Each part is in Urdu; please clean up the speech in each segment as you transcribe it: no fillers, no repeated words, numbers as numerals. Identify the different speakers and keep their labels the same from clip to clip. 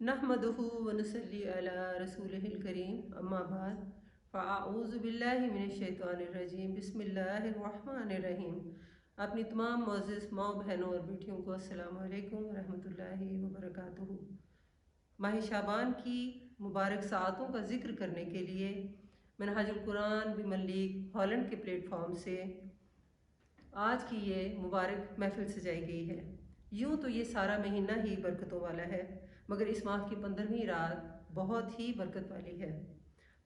Speaker 1: نحمده ونصلي على رسوله الكريم اما بعد فاعوذ باللہ من الشیطان الرجیم بسم اللہ الرحمن الرحیم۔ اپنی تمام معزز ماں بہنوں اور بیٹیوں کو السلام علیکم ورحمۃ اللہ وبرکاتہ۔ ماہ شعبان کی مبارک ساعتوں کا ذکر کرنے کے لیے منہاج القرآن ویمن لیگ ہالینڈ کے پلیٹ فارم سے آج کی یہ مبارک محفل سجائی گئی ہے۔ یوں تو یہ سارا مہینہ ہی برکتوں والا ہے، مگر اس ماہ کی 15ویں رات بہت ہی برکت والی ہے۔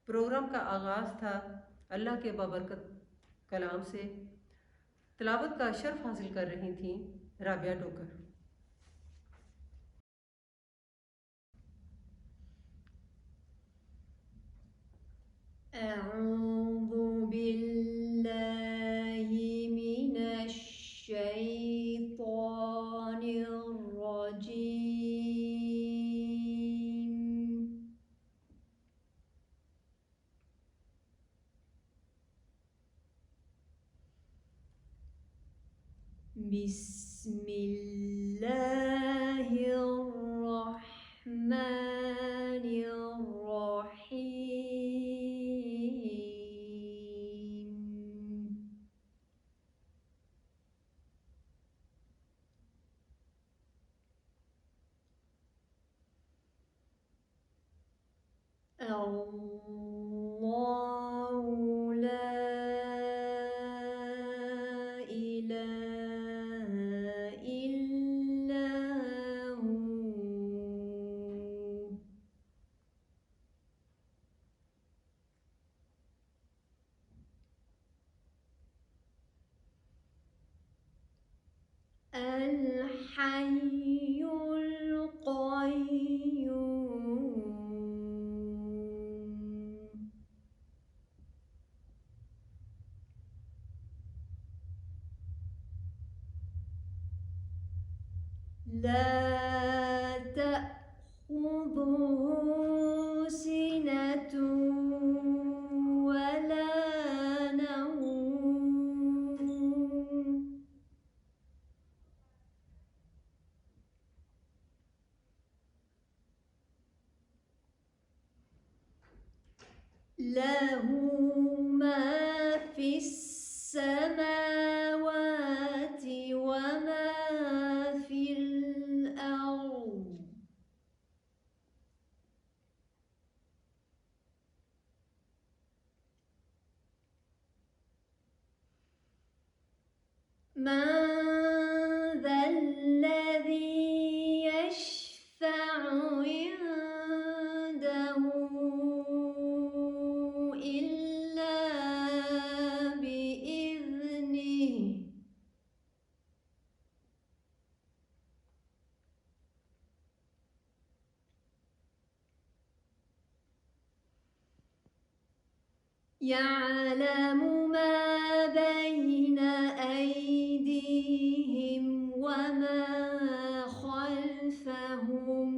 Speaker 1: پروگرام کا آغاز تھا اللہ کے بابرکت کلام سے۔ تلاوت کا شرف حاصل کر رہی تھیں رابعہ ٹوکر۔
Speaker 2: أعوذ بالله من الشيطان الرجيم. بسم الله الرحمن الرحيم. الله لا إله إلا هو. الحي القيوم. لا تأخذه سنة ولا نوم. له ما في السماوات وما في الأرض. من ذا الذي يشفع عنده إلا بإذنه. يعلم ما بين أيديهم وما خلفهم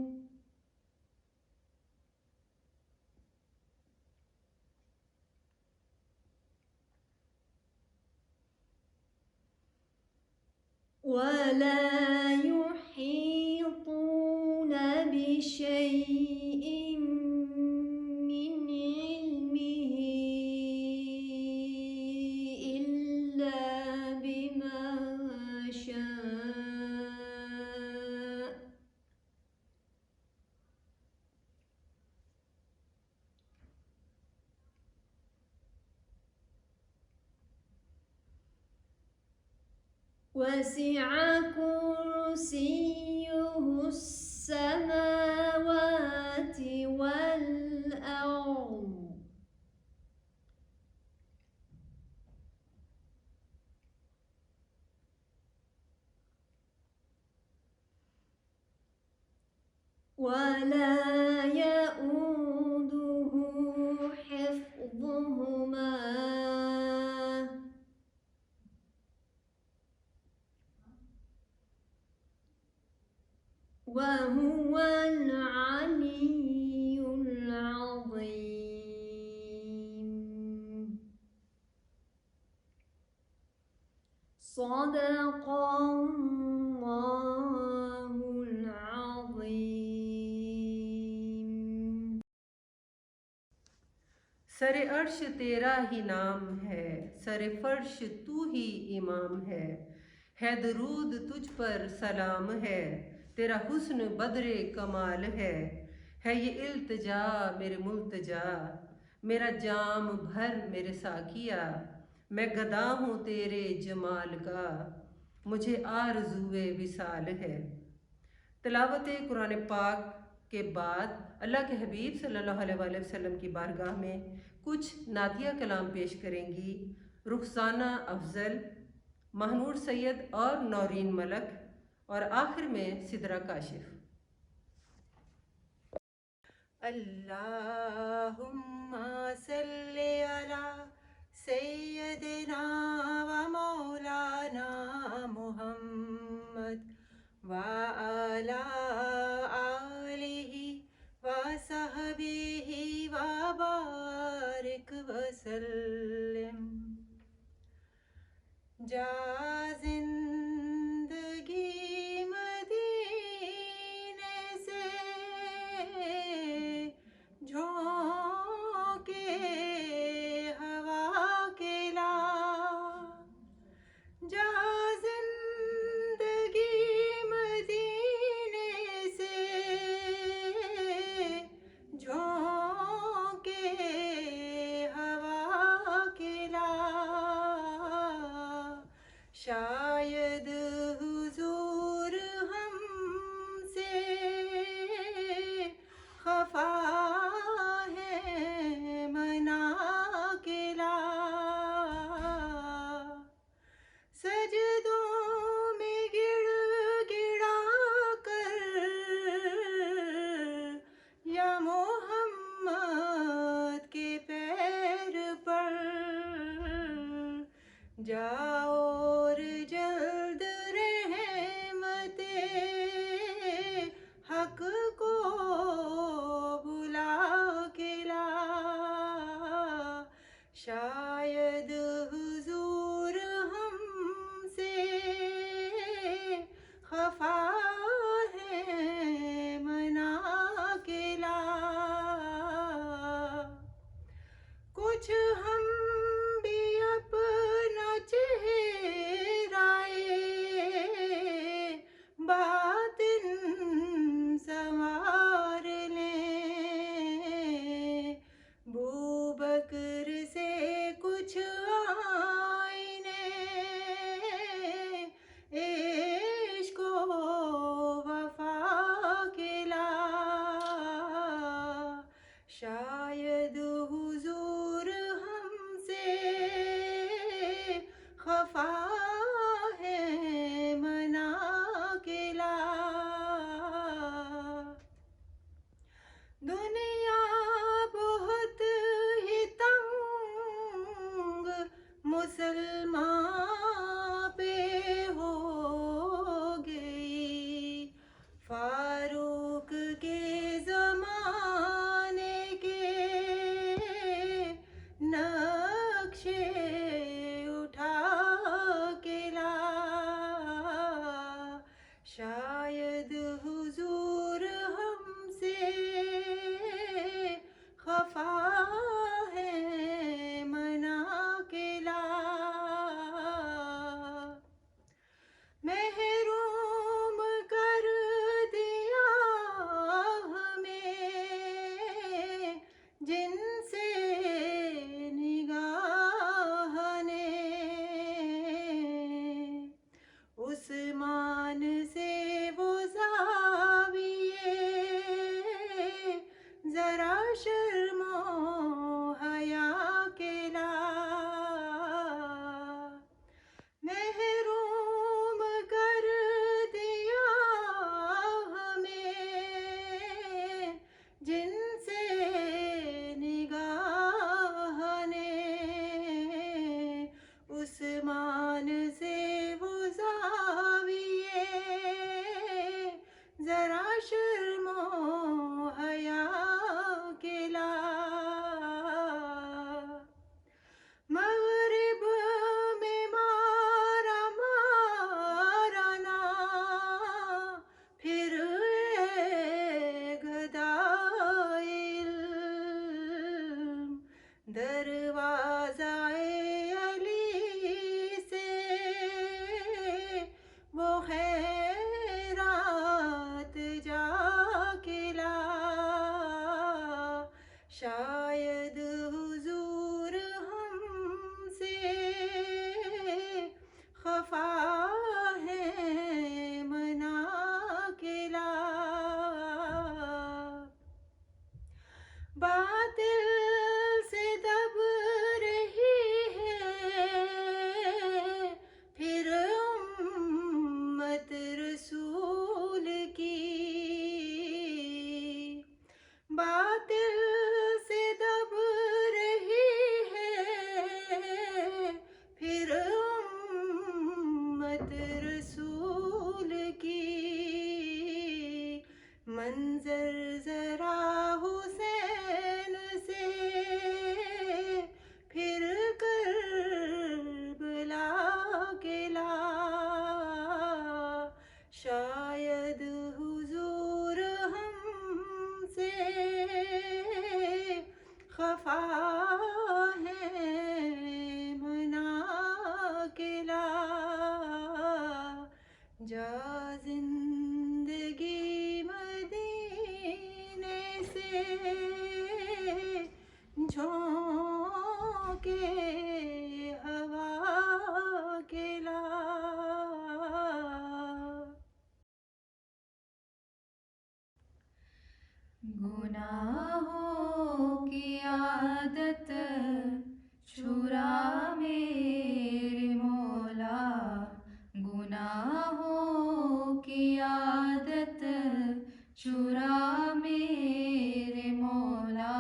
Speaker 2: ولا يحيطون بشيء من علمه إلا بما شاء. وسع كرسيه السماوات والأرض. ولا يؤوده حفظهما وهو العلي العظيم. صدق الله العظيم.
Speaker 1: سر عرش تیرا ہی نام ہے، سر فرش تو ہی امام ہے درود تجھ پر سلام ہے، تیرا حسن بدر کمال ہے یہ التجا میرے ملتجا، میرا جام بھر میرے ساقیا، میں گدا ہوں تیرے جمال کا، مجھے آرزوئے وصال ہے۔ تلاوت قرآن پاک کے بعد اللہ کے حبیب صلی اللہ علیہ وآلہ وسلم کی بارگاہ میں کچھ نعتیہ کلام پیش کریں گی رخسانہ افضل، مہنور سید اور نورین ملک، اور آخر میں سدرہ کاشف۔ اللہم صلی علی سیدنا و مولانا محمد وعلی آلہ وصحبہ وبارک وسلم۔ جا زندگی مدینے سے جھونکے ہوا کے لا، جا زندگی مدینے سے جھونکے ہوا کے لا، شاید حضور ہم سے خفا ہے منا کے لا، سجدوں میں گڑ گڑا کر یا محمد کے پیر پر جاؤ اور جلد عادت رسول کی، منظر ذرا حسین سے پھر کربلا کے لا، شاید حضور ہم سے خفا ہے منا کے لا، جا زندگی مدینے سے جھونکے ہوا کے لا۔
Speaker 2: گناہوں کی عادت چھڑا میرے مولا، گناہوں کی عادت چھڑا میرے مولا،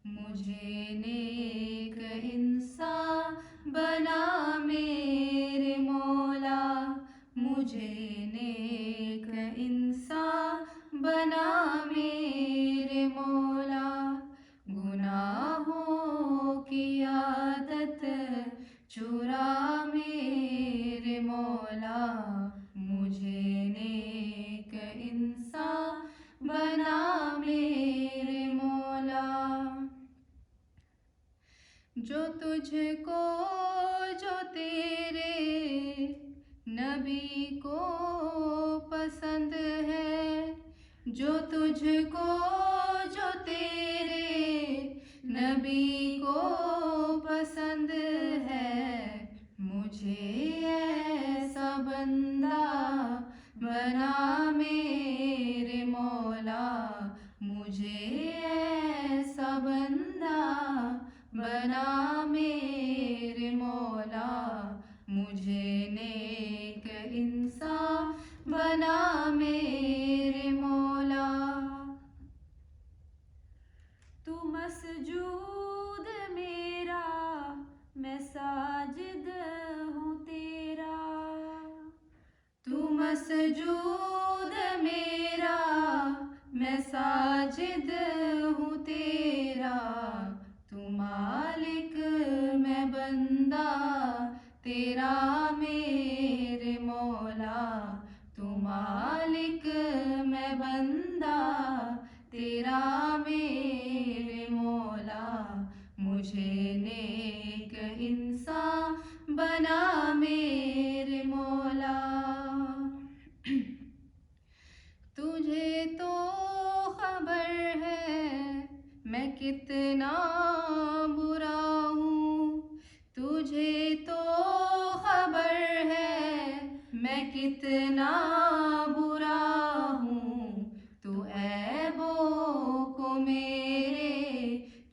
Speaker 2: مجھے نیک انسان بنا میرے مولا، مجھے نیک انسان بنا میرے مولا، گناہوں کی عادت چھڑا میرے مولا، مجھے نیک انسان بنا میرے مولا، جو تجھ کو جو تیرے نبی کو پسند ہے، جو تجھ کو جو تیرے نبی کو پسند ہے، مجھے ایسا بندہ بنا میرے مولا، مجھے ایسا بندہ بنا میرے مولا، مجھے نیک انسان بنا میرے مولا، تو مسجود میرا میں ساجد ہوں تیرا، تو مسجود میرا میں ساجد ہوں تیرا، تو مالک میں بندہ تیرا میرے مولا، تو مالک میں بندہ تیرا میرے مولا، مجھے نیک انسان بنا میرے مولا، تجھے تو خبر ہے میں کتنا برا ہوں، تجھے تو خبر ہے میں کتنا برا ہوں، تو عیبوں کو میرے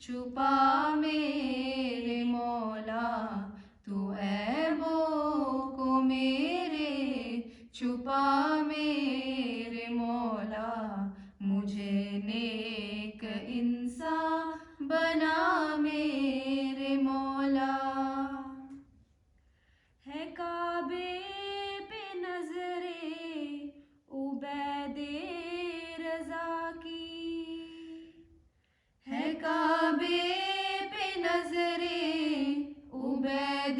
Speaker 2: چھپا میرے مولا، تو عیبوں کو میرے چھپا میرے مولا، مجھے نیک انسان بنا میرے مولا، ہے کعبے پہ نظر عبید رضا کی، ہے کعبے پہ نظر عبید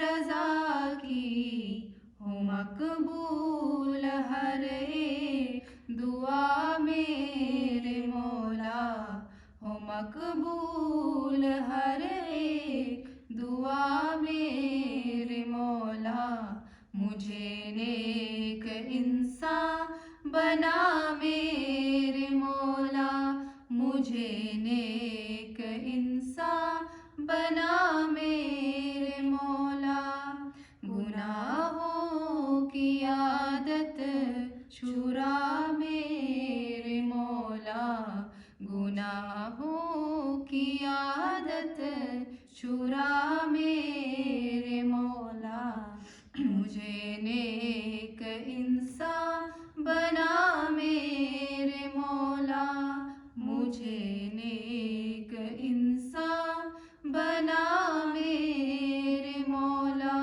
Speaker 2: رضا کی، ہو مقبول ہر ایک دعا میرے مولا، ہو مقبول ہر ایک دعا میرے مولا، مجھے نیک انسان بنا میرے مولا، مجھے نیک انسان بنا میرے مولا، گناہوں کی عادت چھڑا میرے مولا، گناہوں کی عادت چھڑا میرے مولا، مجھے نیک انسان بنا میرے مولا، مجھے نیک انسان
Speaker 1: 'Bana mere Mola'.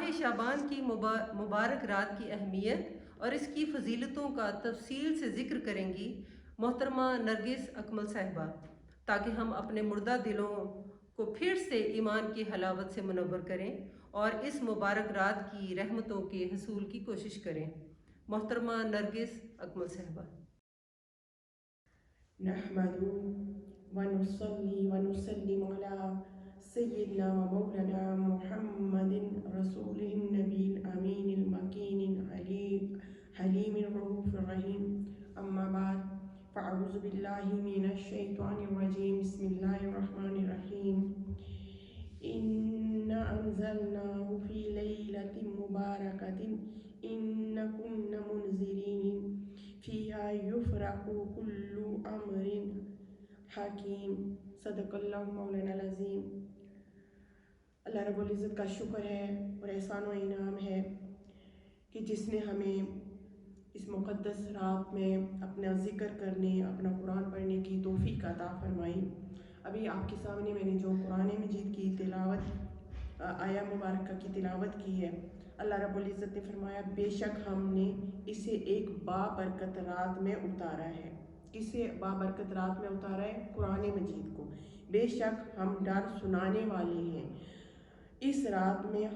Speaker 1: ماہ شعبان کی مبارک رات کی اہمیت اور اس کی فضیلتوں کا تفصیل سے ذکر کریں گی محترمہ نرگس اکمل صاحبہ، تاکہ ہم اپنے مردہ دلوں کو پھر سے ایمان کی حلاوت سے منور کریں اور اس مبارک رات کی رحمتوں کے حصول کی کوشش کریں۔ محترمہ نرگس اکمل صاحبہ۔
Speaker 3: نحمدہ ونصلی ونسلم علی سیدنا و مولانا محمد رسول النبی الامین المکین حلیم الرؤوف الرحیم، اما بعد فاعوذ باللہ من الشیطان الرجیم، بسم اللہ الرحمن الرحیم۔ اِنَّا أَنزَلْنَاهُ فِي لَيْلَةٍ مُبَارَكَةٍ إِنَّا كُنَّا مُنذِرِينَ فِيهَا يُفْرَقُ كُلُّ أَمْرٍ حَكِيمٍ۔ صدق اللہ مولانا العظیم۔ اللہ رب العزت کا شکر ہے اور احسان و انعام ہے کہ جس نے ہمیں اس مقدس رات میں اپنا ذکر کرنے، اپنا قرآن پڑھنے کی توفیق عطا فرمائی۔ ابھی آپ کے سامنے میں نے جو قرآن مجید کی تلاوت، آیا مبارکہ کی تلاوت کی ہے، اللہ رب العزت نے فرمایا بے شک ہم نے اسے ایک بابرکت رات میں اتارا ہے۔ کسے بابرکت رات میں اتارا ہے؟ قرآن مجید کو۔ بے شک ہم ڈر سنانے والے ہیں۔ اس رات میں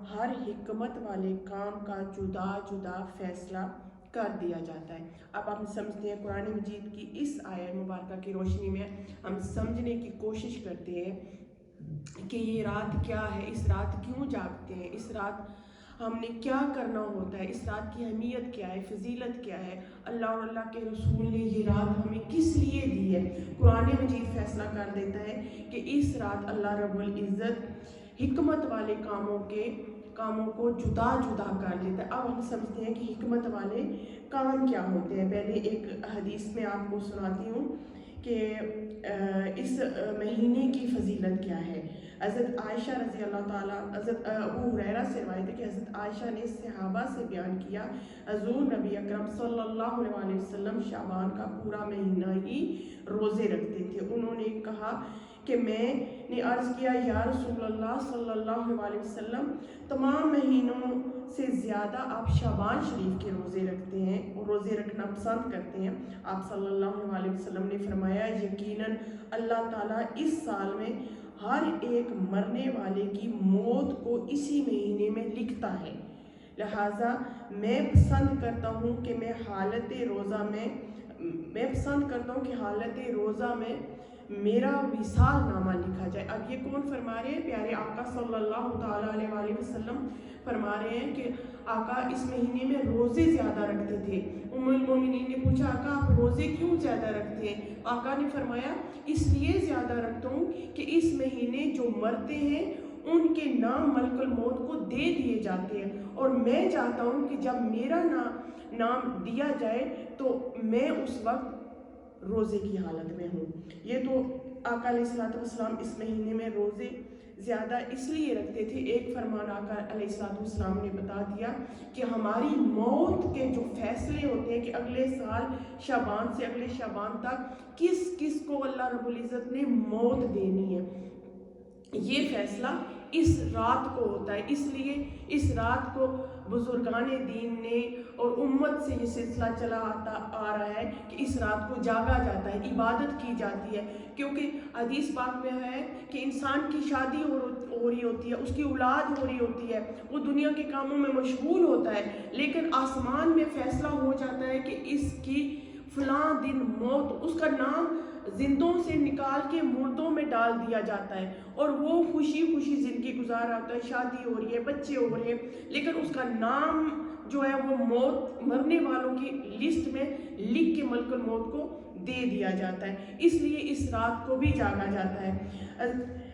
Speaker 3: ہر حکمت والے کام کا جدا جدا فیصلہ کر دیا جاتا ہے۔ اب ہم سمجھتے ہیں قرآن مجید کی اس آیت مبارکہ کی روشنی میں ہم سمجھنے کی کوشش کرتے ہیں کہ یہ رات کیا ہے، اس رات کیوں جاگتے ہیں، اس رات ہم نے کیا کرنا ہوتا ہے، اس رات کی اہمیت کیا ہے، فضیلت کیا ہے، اللہ اور اللہ کے رسول نے یہ رات ہمیں کس لیے دی ہے۔ قرآن مجید فیصلہ کر دیتا ہے کہ اس رات اللہ رب العزت حکمت والے کاموں کو جدا جدا کر لیتا ہے۔ اب ہم سمجھتے ہیں کہ حکمت والے کام کیا ہوتے ہیں۔ پہلے ایک حدیث میں آپ کو سناتی ہوں کہ اس مہینے کی فضیلت کیا ہے۔ حضرت عائشہ رضی اللہ تعالیٰ، حضرت ابو ہریرہ سے روایت ہے کہ حضرت عائشہ نے صحابہ سے بیان کیا، حضور نبی اکرم صلی اللہ علیہ وسلم شعبان کا پورا مہینہ ہی روزے رکھتے تھے۔ انہوں نے کہا کہ میں نے عرض کیا یا رسول اللہ صلی اللہ علیہ وسلم، تمام مہینوں سے زیادہ آپ شعبان شریف کے روزے رکھتے ہیں اور روزے رکھنا پسند کرتے ہیں۔ آپ صلی اللہ علیہ وسلم نے فرمایا یقیناً اللہ تعالیٰ اس سال میں ہر ایک مرنے والے کی موت کو اسی مہینے میں لکھتا ہے، لہٰذا میں پسند کرتا ہوں کہ حالت روزہ میں میرا وصال نامہ لکھا جائے۔ اب یہ کون فرما رہے ہیں؟ پیارے آقا صلی اللہ تعالیٰ علیہ وسلم فرما رہے ہیں کہ آقا اس مہینے میں روزے زیادہ رکھتے تھے۔ ام المومنین نے پوچھا آقا آپ روزے کیوں زیادہ رکھتے ہیں؟ آقا نے فرمایا اس لیے زیادہ رکھتا ہوں کہ اس مہینے جو مرتے ہیں ان کے نام ملک الموت کو دے دیے جاتے ہیں، اور میں چاہتا ہوں کہ جب میرا نام دیا جائے تو میں اس وقت روزے کی حالت میں ہوں۔ یہ تو آقا علیہ الصلوۃ والسلام اس مہینے میں روزے زیادہ اس لیے رکھتے تھے۔ ایک فرمان آقا علیہ الصلوۃ والسلام نے بتا دیا کہ ہماری موت کے جو فیصلے ہوتے ہیں کہ اگلے سال شعبان سے اگلے شعبان تک کس کو اللہ رب العزت نے موت دینی ہے، یہ فیصلہ اس رات کو ہوتا ہے۔ اس لیے اس رات کو بزرگان دین نے اور امت سے یہ سلسلہ چلا آ رہا ہے کہ اس رات کو جاگا جاتا ہے، عبادت کی جاتی ہے، کیونکہ حدیث پاک میں ہے کہ انسان کی شادی ہو رہی ہوتی ہے، اس کی اولاد ہو رہی ہوتی ہے، وہ دنیا کے کاموں میں مشغول ہوتا ہے، لیکن آسمان میں فیصلہ ہو جاتا ہے کہ اس کی فلاں دن موت، اس کا نام زندوں سے نکال کے مردوں میں ڈال دیا جاتا ہے، اور وہ خوشی خوشی زندگی گزار رہا ہے، شادی ہو رہی ہے، بچے ہو رہے ہیں، لیکن اس کا نام جو ہے وہ موت مرنے والوں کی لسٹ میں لکھ کے ملک الموت کو دے دیا جاتا ہے۔ اس لیے اس رات کو بھی جاگا جاتا ہے۔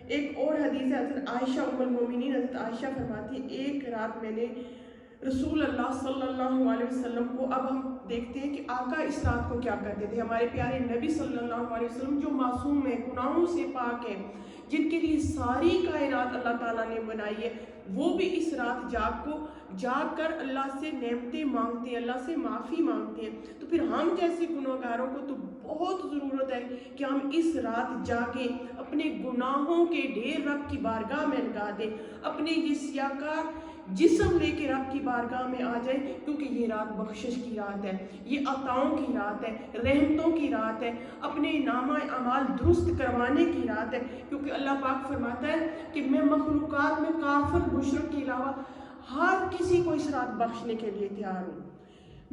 Speaker 3: ایک اور حدیث ہے، حضرت عائشہ ام المومنین حضرت عائشہ فرماتی ہے ایک رات میں نے رسول اللہ صلی اللہ علیہ وسلم کو، اب ہم دیکھتے ہیں کہ آقا اس رات کو کیا کرتے تھے۔ ہمارے پیارے نبی صلی اللہ علیہ وسلم جو معصوم ہیں، گناہوں سے پاک ہیں، جن کے لیے ساری کائنات اللہ تعالیٰ نے بنائی ہے، وہ بھی اس رات جاگ کر اللہ سے نعمتیں مانگتے ہیں، اللہ سے معافی مانگتے ہیں۔ تو پھر ہم جیسے گناہگاروں کو تو بہت ضرورت ہے کہ ہم اس رات جاگیں، اپنے گناہوں کے ڈھیر رب کی بارگاہ میں لگا دیں، اپنے یہ سیاہکار جسم لے کے رب کی بارگاہ میں آ جائے، کیونکہ یہ رات بخشش کی رات ہے، یہ عطاؤں کی رات ہے، رحمتوں کی رات ہے، اپنے نامہ اعمال درست کروانے کی رات ہے، کیونکہ اللہ پاک فرماتا ہے کہ میں مخلوقات میں کافر مشرک کے علاوہ ہر کسی کو اس رات بخشنے کے لیے تیار ہوں،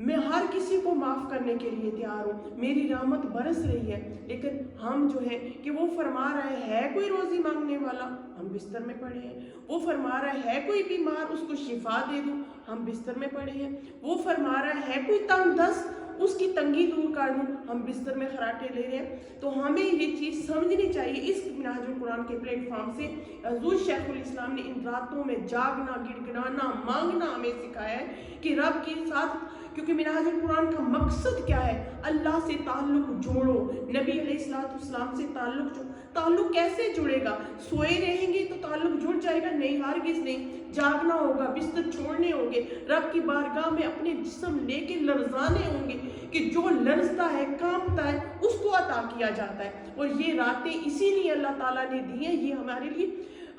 Speaker 3: میں ہر کسی کو معاف کرنے کے لیے تیار ہوں، میری رحمت برس رہی ہے۔ لیکن ہم جو ہے کہ وہ فرما رہا ہے کوئی روزی مانگنے والا، ہم بستر میں پڑے ہیں، وہ فرما رہا ہے کوئی بیمار، اس کو شفا دے دوں، ہم بستر میں پڑے ہیں، وہ فرما رہا ہے کوئی تنگ دست، اس کی تنگی دور کر دوں، ہم بستر میں خراٹے لے رہے ہیں۔ تو ہمیں یہ چیز سمجھنی چاہیے، اس منہاج القرآن کے پلیٹ فارم سے حضور شیخ الاسلام نے ان راتوں میں جاگنا، گڑ گڑانا، مانگنا ہمیں سکھایا ہے کہ رب کے ساتھ، کیونکہ منہاج القرآن کا مقصد کیا ہے؟ اللہ سے تعلق جوڑو، نبی علیہ السلام سے تعلق جوڑو۔ تعلق کیسے جڑے گا؟ سوئے رہیں گے تو تعلق جڑ جائے گا؟ نہیں، ہرگز نہیں۔ جاگنا ہوگا، بستر چھوڑنے ہوں گے، رب کی بارگاہ میں اپنے جسم لے کے لرزانے ہوں گے کہ جو لرزتا ہے، کانپتا ہے، اس کو عطا کیا جاتا ہے۔ اور یہ راتیں اسی لیے اللہ تعالیٰ نے دی ہیں، یہ ہمارے لیے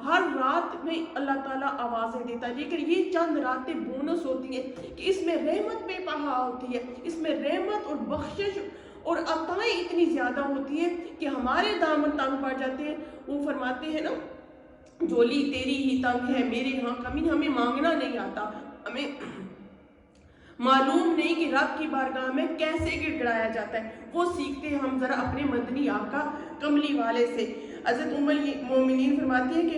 Speaker 3: ہر رات میں اللہ تعالیٰ آوازیں دیتا ہے، لیکن یہ چند راتیں بونس ہوتی ہیں کہ اس میں رحمت بے پہا ہوتی ہے، اس میں رحمت اور بخشش اور عطائیں اتنی زیادہ ہوتی ہیں کہ ہمارے دامن تنگ پڑ جاتے ہیں۔ وہ فرماتے ہیں نا، جھولی تیری ہی تنگ ہے، میرے ہاں کمی، ہمیں مانگنا نہیں آتا، ہمیں معلوم نہیں کہ رب کی بارگاہ میں کیسے گڑ گڑایا جاتا ہے، وہ سیکھتے ہیں ہم ذرا اپنے مدنی آقا کملی والے سے۔ حضرت ام المومنین فرماتی ہے کہ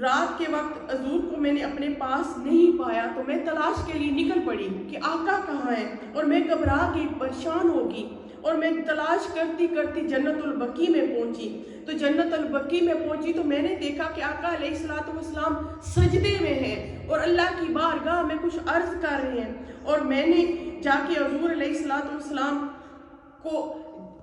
Speaker 3: رات کے وقت حضور کو میں نے اپنے پاس نہیں پایا تو میں تلاش کے لیے نکل پڑی کہ آقا کہاں ہے، اور میں گھبرا گئی، پریشان ہوگی، اور میں تلاش کرتی کرتی جنت البقیع میں پہنچی۔ تو جنت البقیع میں پہنچی تو میں نے دیکھا کہ آقا علیہ السلام سجدے میں ہیں اور اللہ کی بارگاہ میں کچھ عرض کر رہے ہیں، اور میں نے جا کے حضور علیہ السلام کو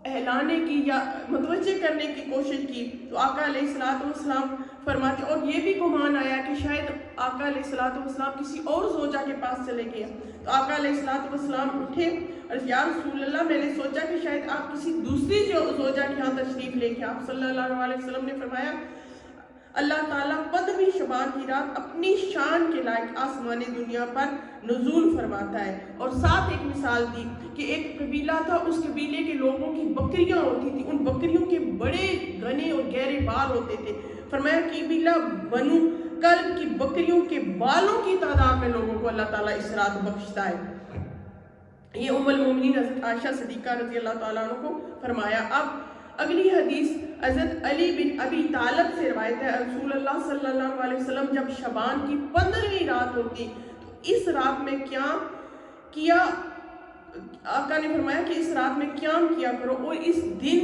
Speaker 3: اہلانے کی یا متوجہ کرنے کی کوشش کی، تو آقا علیہ السلام فرماتے، اور یہ بھی گمان آیا کہ شاید آقا علیہ السلام کسی اور زوجہ کے پاس چلے گئے، تو آقا علیہ السلام اٹھے اور یا رسول اللہ، میں نے سوچا کہ شاید آپ کسی دوسری زوجہ کے ہاں تشریف لے کے۔ آپ صلی اللہ علیہ وسلم نے فرمایا، اللہ تعالیٰ 15ویں شبان کی رات اپنی شان کے لائق آسمان دنیا پر نزول فرماتا ہے۔ اور ساتھ ایک مثال دی کہ ایک قبیلہ تھا، اس قبیلے کے لوگوں کی بکریاں ہوتی تھی، ان بکریوں کے بڑے گھنے اور گہرے بال ہوتے تھے۔ فرمایا قبیلہ بنو کلب کی بکریوں کے بالوں کی تعداد میں لوگوں کو اللہ تعالیٰ اس رات بخشتا ہے۔ یہ ام المومنین حضرت عائشہ صدیقہ رضی اللہ تعالیٰ عنہ کو فرمایا۔ اب اگلی حدیث حضرت علی بن ابی طالب سے روایت ہے، رسول اللہ صلی اللہ علیہ وسلم جب شبان کی 15ویں رات ہوتی تو اس رات میں قیام کیا، آقا نے فرمایا کہ اس رات میں قیام کیا کرو اور اس دن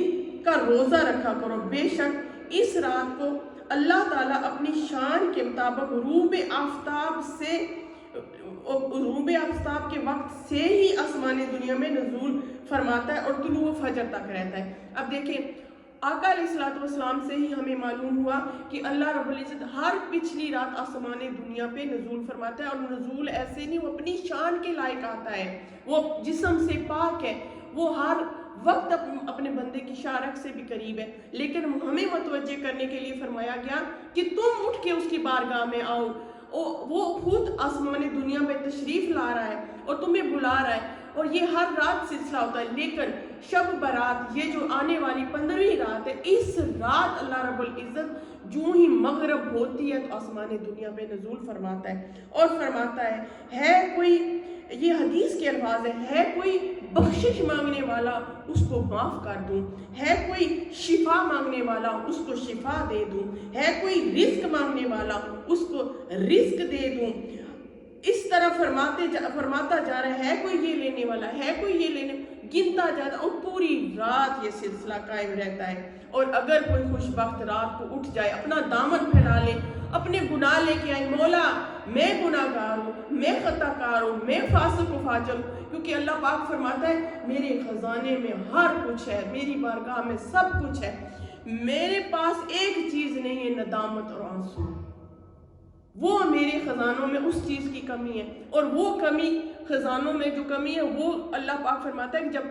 Speaker 3: کا روزہ رکھا کرو، بے شک اس رات کو اللہ تعالیٰ اپنی شان کے مطابق غروب آفتاب کے وقت سے ہی آسمان دنیا میں نزول فرماتا ہے اور طلوع فجر تک رہتا ہے۔ اب دیکھیں، آقا علیہ السلام سے ہی ہمیں معلوم ہوا کہ اللہ رب العزت ہر پچھلی رات آسمان دنیا پہ نزول فرماتا ہے، اور نزول ایسے نہیں، وہ اپنی شان کے لائق آتا ہے، وہ جسم سے پاک ہے، وہ ہر وقت اپنے بندے کی شارک سے بھی قریب ہے، لیکن ہمیں متوجہ کرنے کے لیے فرمایا گیا کہ تم اٹھ کے اس کی بارگاہ میں آؤ، وہ خود آسمان دنیا میں تشریف لا رہا ہے اور تمہیں بلا رہا ہے، اور یہ ہر رات سلسلہ ہوتا ہے۔ لیکن شب برات، یہ جو آنے والی 15ویں رات ہے، اس رات اللہ رب العزت جو ہی مغرب ہوتی ہے تو آسمان دنیا میں نزول فرماتا ہے، اور فرماتا ہے کوئی، یہ حدیث کے الفاظ ہے کوئی بخشش مانگنے والا اس کو معاف کر دوں، ہے کوئی شفا مانگنے والا اس کو شفا دے دوں، ہے کوئی رزق مانگنے والا اس کو رزق دے دوں، اس طرح فرماتا جا رہا ہے کوئی یہ لینے والا ہے، کوئی یہ لینے، گنتا جاتا، اور پوری رات یہ سلسلہ قائم رہتا ہے۔ اور اگر کوئی خوش بخت رات کو اٹھ جائے، اپنا دامن پھیلا لے، اپنے گناہ لے کے آئے، مولا میں گناہ گار ہوں، میں خطا کار ہوں، میں فاسق و فاجر ہوں، کیونکہ اللہ پاک فرماتا ہے میرے خزانے میں ہر کچھ ہے، میری بارگاہ میں سب کچھ ہے، میرے پاس ایک چیز نہیں ہے، ندامت اور آنسو، وہ میرے خزانوں میں اس چیز کی کمی ہے، اور وہ کمی خزانوں میں جو کمی ہے وہ اللہ پاک فرماتا ہے کہ جب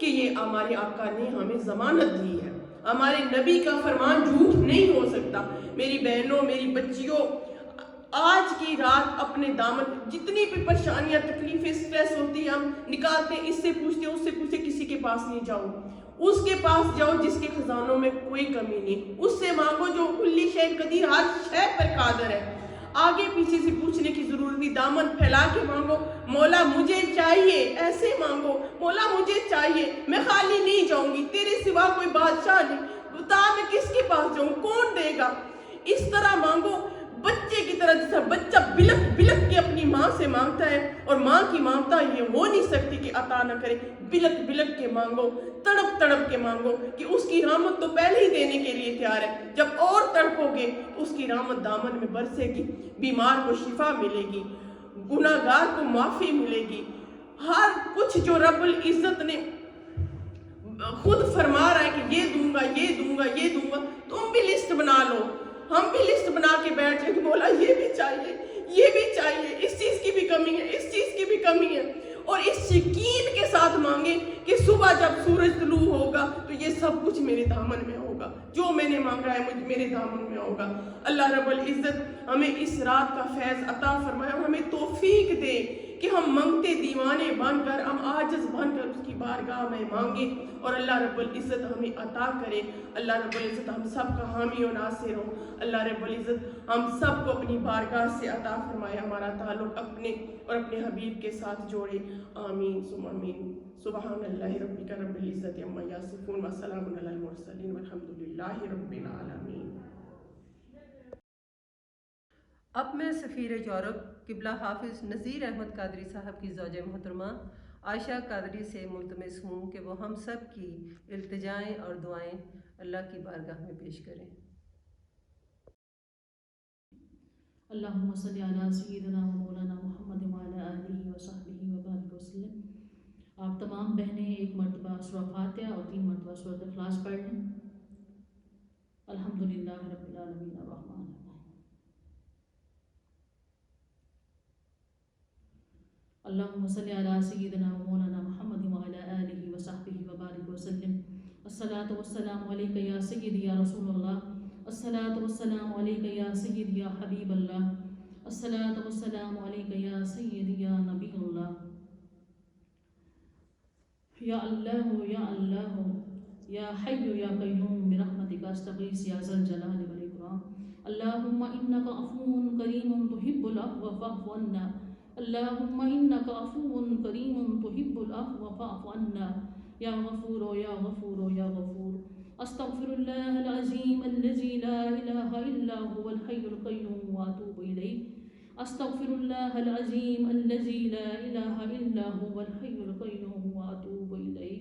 Speaker 3: کہ یہ ہمارے آقا نے ہمیں ضمانت دی ہے، ہمارے نبی کا فرمان جھوٹ نہیں ہو سکتا۔ میری بہنوں، میری بچیوں، آج کی رات اپنے دامن، جتنی بھی پریشانیاں، تکلیفیں، سٹریس ہوتی ہیں، ہم نکالتے ہیں، اس سے پوچھتے ہیں، اس سے پوچھتے، کسی کے پاس نہیں جاؤ، اس کے پاس جاؤ جس کے خزانوں میں کوئی کمی نہیں، اس سے مانگو جو کلی شے قدیر، ہر شے پر قادر ہے۔ آگے پیچھے سے پوچھنے کی ضرورت نہیں، دامن پھیلا کے مانگو، مولا مجھے چاہیے، ایسے مانگو، مولا مجھے چاہیے، میں خالی نہیں جاؤں گی، تیرے سوا کوئی بادشاہ نہیں، بتا میں کس کے پاس جاؤں، کون دے گا؟ اس طرح مانگو، بچے کی طرح، جیسا بچہ بلک بلک کے اپنی ماں سے مانگتا ہے، اور ماں کی ممتا یہ ہو نہیں سکتی کہ عطا نہ کرے، بلک بلک کے مانگو، تڑپ تڑپ کے مانگو، کہ اس کی رحمت تو پہلے ہی دینے کے لیے تیار ہے، جب اور تڑپو گے اس کی رحمت دامن میں برسے گی، بیمار کو شفا ملے گی، گناہگار کو معافی ملے گی، ہر کچھ جو رب العزت نے خود فرما رہا ہے کہ یہ دوں گا، یہ دوں گا، یہ دوں گا، تم بھی لسٹ بنا لو، ہم بھی لسٹ بنا کے بیٹھ جائیں کہ مولا یہ بھی چاہیے، یہ بھی چاہیے، اس چیز کی بھی کمی ہے، اس چیز کی بھی کمی ہے، اور اس یقین کے ساتھ مانگے کہ صبح جب سورج طلوع ہوگا تو یہ سب کچھ میرے دامن میں ہوگا، جو میں نے مانگا ہے میرے دامن میں ہوگا۔ اللہ رب العزت ہمیں اس رات کا فیض عطا فرمائے، ہمیں توفیق دے کہ ہم منگتے دیوانے بن کر، ہم عاجز بن کر اس کی بارگاہ میں مانگے، اور اللہ رب العزت ہمیں عطا کرے۔ اللہ رب العزت ہم سب کا حامی و ناصر ہو۔ اللہ رب العزت ہم سب کو اپنی بارگاہ سے عطا فرمائے، ہمارا تعلق اپنے اور اپنے حبیب کے ساتھ جوڑے، آمین ثم آمین۔ سبحان اللہ ربک رب العزت عما یصفون وسلام علی المرسلین والحمد للہ رب العالمین۔
Speaker 1: اب میں سفیر یورپ قبلہ حافظ نذیر احمد قادری صاحب کی زوجہ محترمہ عائشہ قادری سے ملتمس ہوں کہ وہ ہم سب کی التجائیں اور دعائیں اللہ کی بارگاہ میں پیش کریں۔
Speaker 4: اللہم صلی علی سیدنا و مولانا محمد وعلی آلہ وصحبہ وبارک وسلم۔ آپ تمام بہنیں ایک مرتبہ سورہ فاتحہ اور 3 مرتبہ سورۃ اخلاص پڑھ لیں۔ الحمدللہ رب العالمین الرحمن الرحیم۔ اللہم صلی علی سیدنا و مولانا محمد وعلی آلہ وصحبہ وبارک وسلم۔ الصلاۃ والسلام علیک یا سیدی یا رسول اللہ، الصلاۃ والسلام علیک یا سیدی یا حبیب اللہ، الصلاۃ والسلام علیک یا سیدی یا نبی اللہ۔ یا اللہ یا اللہ یا حی یا قیوم برحمتک استغیث یا ذا الجلال والاکرام۔ اللہم انک عفو کریم تحب العفو فاعف عنا، اللہم انک عفو کریم تحب العفو فاعف عنا، یا غفور یا غفور یا غفور۔ استغفر اللہ العظیم الذی لا الہ الا هو الحی القیوم واتوب الیہ، استغفر اللہ العظیم الذی لا الہ الا هو الحی القیوم واتوب الیہ۔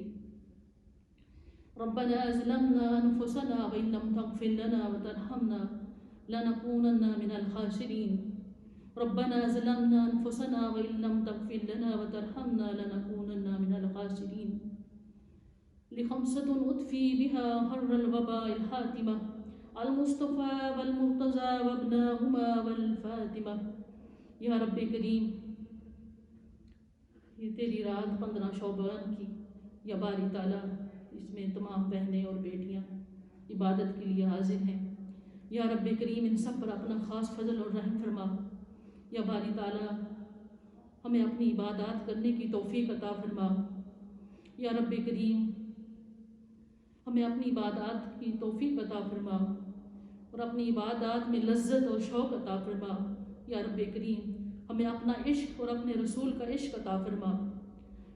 Speaker 4: ربنا ظلمنا انفسنا وان لم تغفر لنا وترحمنا لنکونن من الخاسرین، ربنا ظلمنا انفسنا وان لم تغفر لنا وترحمنا لنکونن من الخاسرین۔ لخمسة أطفي بها حر الوباء الحاتمة المصطفى والمرتضى وابناهما والفاطمة۔ یا رب کریم، یہ تیری رات 15 شعبان کی، یا باری تعالیٰ اس میں تمام بہنیں اور بیٹیاں عبادت کے لیے حاضر ہیں، یا رب کریم ان سب پر اپنا خاص فضل اور رحم فرما۔ یا باری تعالیٰ ہمیں اپنی عبادات کرنے کی توفیق عطا فرما۔ یا رب کریم ہمیں اپنی عبادات کی توفیق عطا فرما اور اپنی عبادات میں لذت اور شوق عطا فرما۔ یا رب کریم ہمیں اپنا عشق اور اپنے رسول کا عشق عطا فرما۔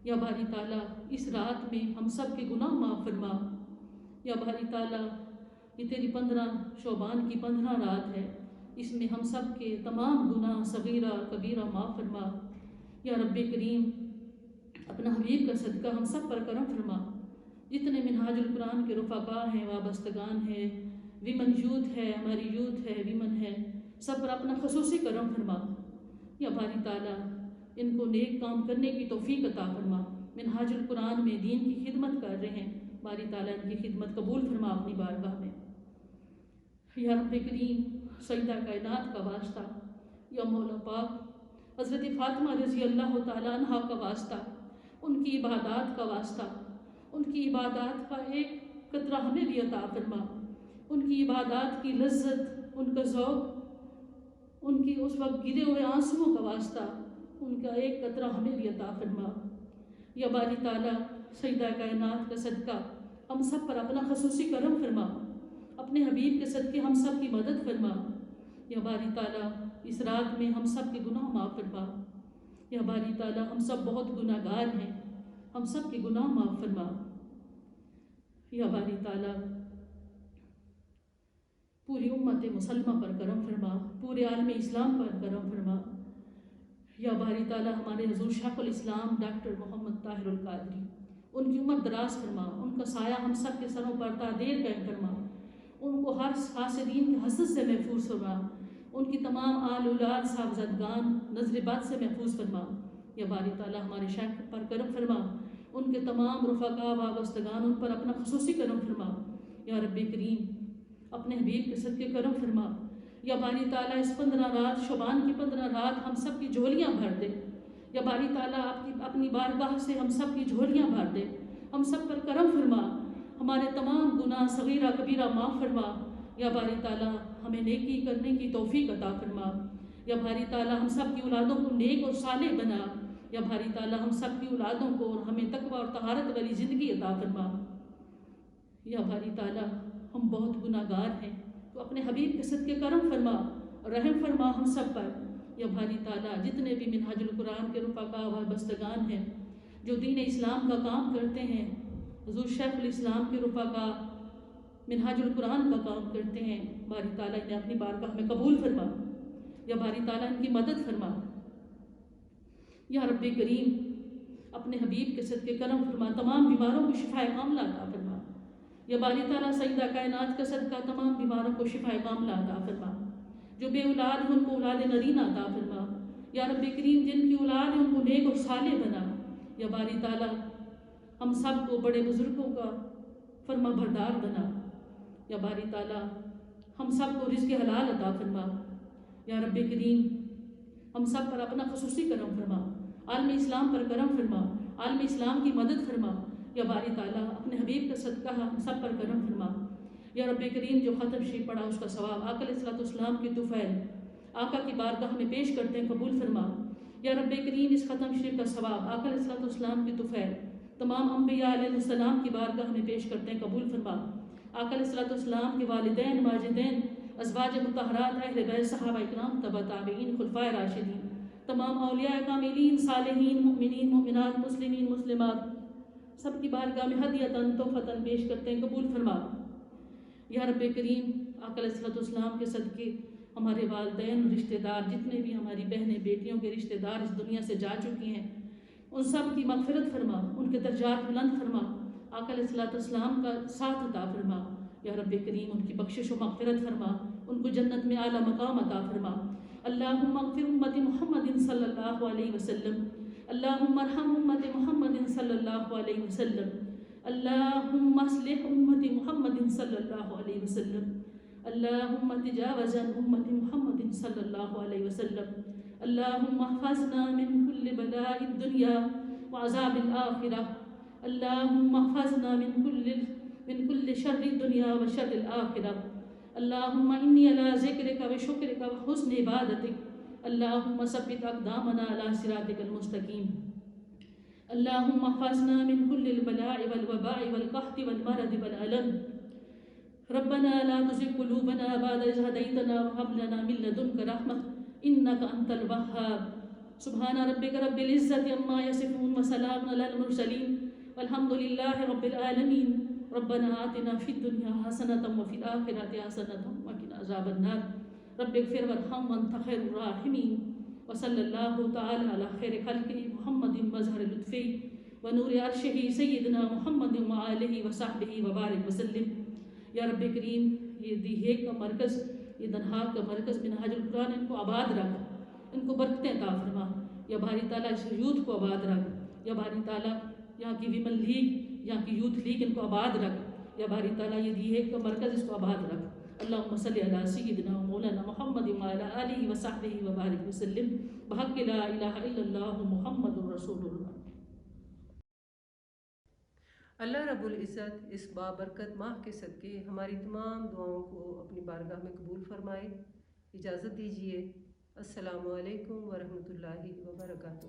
Speaker 4: یا باری تعالیٰ اس رات میں ہم سب کے گناہ معاف فرما۔ یا باری تعالیٰ یہ تیری 15 شعبان کی 15 رات ہے، اس میں ہم سب کے تمام گناہ صغیرہ کبیرہ معاف فرما۔ یا رب کریم اپنا حبیب کا صدقہ ہم سب پر کرم فرما۔ جتنے منہاج القرآن کے رفقاء ہیں، وابستگان ہیں، ویمن یوتھ ہے، ہماری یوتھ ہے، ویمن ہے، سب پر اپنا خصوصی کرم فرما۔ یا باری تعالیٰ ان کو نیک کام کرنے کی توفیق عطا فرما۔ منہاج القرآن میں دین کی خدمت کر رہے ہیں، باری تعالیٰ ان کی خدمت قبول فرما اپنی بارگاہ میں۔ یا رب کریم سیدہ کائنات کا واسطہ، یا مولا پاک حضرت فاطمہ رضی اللہ تعالیٰ عنہ کا واسطہ، ان کی عبادات کا واسطہ، ان کی عبادات کا ایک قطرہ ہمیں بھی عطا فرما، ان کی عبادات کی لذت، ان کا ذوق، ان کی اس وقت گرے ہوئے آنسوؤں کا واسطہ، ان کا ایک قطرہ ہمیں بھی عطا فرما۔ یا باری تعالیٰ سیدہ کائنات کا صدقہ ہم سب پر اپنا خصوصی کرم فرما، اپنے حبیب کے صدقے ہم سب کی مدد فرما۔ یا باری تعالیٰ اس رات میں ہم سب کے گناہ معاف فرما۔ یا باری تعالیٰ ہم سب بہت گناہ گار ہیں، ہم سب کے گناہ معاف فرما۔ یا باری تعالیٰ پوری امت مسلمہ پر کرم فرما، پورے عالم اسلام پر کرم فرما۔ یا باری تعالیٰ ہمارے حضور شیخ الاسلام ڈاکٹر محمد طاہر القادری، ان کی عمر دراز فرما، ان کا سایہ ہم سب کے سروں پر تا دیر قائم فرما، ان کو ہر حاسدین کے حسد سے محفوظ فرما، ان کی تمام آل اولاد صاحبزادگان نظر بد سے محفوظ فرما۔ یا باری تعالیٰ ہمارے شیخ پر کرم فرما، ان کے تمام رفقا وابستگان ان پر اپنا خصوصی کرم فرما۔ یا رب کریم اپنے حبیب کے صدقے کرم فرما۔ یا باری تعالیٰ اس 15 رات شعبان کی 15 رات ہم سب کی جھولیاں بھر دے۔ یا باری تعالیٰ اپنی بارگاہ سے ہم سب کی جھولیاں بھر دے، ہم سب پر کرم فرما، ہمارے تمام گناہ صغیرہ کبیرہ معاف فرما۔ یا باری تعالیٰ ہمیں نیکی کرنے کی توفیق عطا فرما۔ یا باری تعالیٰ ہم سب کی اولادوں کو نیک اور صالح بنا۔ یا باری تعالیٰ ہم سب کی اولادوں کو اور ہمیں تقوی اور طہارت والی زندگی عطا فرما۔ یا باری تعالیٰ ہم بہت گناہ گار ہیں، تو اپنے حبیب کے صدقے کرم فرما، رحم فرما ہم سب پر۔ یا باری تعالیٰ جتنے بھی منہاج القرآن کے رفقا و بستگان ہیں جو دین اسلام کا کام کرتے ہیں، حضور شیخ الاسلام کے رفقا منہاج القرآن کا کام کرتے ہیں، باری تعالیٰ انہیں اپنی بارگاہ میں قبول فرما۔ یا باری تعالیٰ ان کی مدد فرما۔ یا رب کریم اپنے حبیب کے صدقے کرم فرما، تمام بیماروں کو شفائے کاملہ عطا فرما۔ یا باری تعالیٰ سیدہ کائنات کا صدقہ تمام بیماروں کو شفائے کاملہ عطا فرما، جو بے اولاد ہیں ان کو اولاد نرینہ عطا فرما۔ یا رب کریم جن کی اولاد ہے ان کو نیک اور صالح بنا۔ یا باری تعالیٰ ہم سب کو بڑے بزرگوں کا فرما بردار بنا۔ یا باری تعالیٰ ہم سب کو رزق حلال عطا فرما۔ یا رب کریم ہم سب پر اپنا خصوصی کرم فرما، عالم اسلام پر کرم فرما، عالم اسلام کی مدد فرما۔ یا باری تعالیٰ اپنے حبیب کا صدقہ ہم سب پر کرم فرما۔ یا رب کریم جو ختم شریف پڑھا اس کا ثواب آقا علیہ الصلوۃ والسلام کی طفیل آقا کی بارگاہ میں پیش کرتے ہیں، قبول فرما۔ یا رب کریم اس ختم شریف کا ثواب آقا علیہ الصلوۃ والسلام کی طفیل تمام انبیاء علیہ السلام کی بارگاہ میں پیش کرتے ہیں، قبول فرما۔ آقا علیہ الصلوۃ والسلام کے والدین، ماجدین، ازواج مطہرات، اہل بیت، صحابہ اکرام، تبع تابعین، خلفائے راشدین، تمام اولیاء کاملین، صالحین، مؤمنین، مؤمنات، مسلمین، مسلمات سب کی بارگاہ میں ہدیۃً تحفۃً پیش کرتے ہیں، قبول فرما۔ یا رب کریم آقا علیہ الصلوۃ والسلام کے صدقے ہمارے والدین، رشتہ دار، جتنے بھی ہماری بہنیں بیٹیوں کے رشتہ دار اس دنیا سے جا چکی ہیں، ان سب کی مغفرت فرما، ان کے درجات بلند فرما، آقا علیہ الصلوۃ والسلام کا ساتھ عطا فرما۔ یا رب کریم ان کی بخشش و مغفرت فرما، ان کو جنت میں اعلیٰ مقام عطا فرما۔ اللہم اغفر امت محمد صلی اللہ علیہ وسلم، اللہم ارحم امت محمد صلی اللہ علیہ وسلم، اللہم اصلح امت محمد صلی اللہ علیہ وسلم، اللہم تجاوز عن امت محمد صلی اللہ علیہ وسلم، اللہم احفظنا من کل بلاء الدنیا وعذاب الآخرہ، اللہم احفظنا من کل شر الدنیا وشر الآخرہ، اللہم انی علی ذکرک وشکرک وحسن عبادتک، اللہم ثبت اقدامنا علی صراطک المستقیم، اللہم احفظنا من کل البلاء والوباء والقحط والمرض والألم، ربنا لا تزغ قلوبنا بعد إذ هديتنا وهب لنا من لدنك رحمة إنك أنت الوهاب، سبحان ربك رب العزة عما يصفون وسلام على المرسلين والحمد لله رب العالمين، ربنا آتنا في الدنيا حسنة وفي الآخرة حسنة وقنا عذاب النار، رب اغفر وارحم وانت خير الراحمين، وصلى الله تعالى على خير خلقه محمد مظهر لطفه ونور عرشه سيدنا محمد وآله وصحبه وبارك وسلم۔ یا رب کریم یہ دیہیک کا مرکز، یہ دنہاک کا مرکز منہاج القرآن ان کو آباد رکھ، ان کو برکتیں عطا فرما۔ یا باری تعالیٰ اس یوتھ کو آباد رکھ، یا باری تعالیٰ یہاں کی ویمن لیگ، یہاں کی یوتھ لیگ ان کو آباد رکھ، یا باری تعالیٰ یہ دیہیک کا مرکز اس کو آباد رکھ۔ اللہم صلی علی سیدنا و مولانا محمد وعلی آلہ وصحبہ وبارک وسلم، بحق لا الہ الا اللہ محمد رسول اللہ۔
Speaker 1: اللہ رب العزت اس بابرکت ماہ کے صدقے ہماری تمام دعاؤں کو اپنی بارگاہ میں قبول فرمائے۔ اجازت دیجیے، السلام علیکم ورحمۃ اللہ وبرکاتہ۔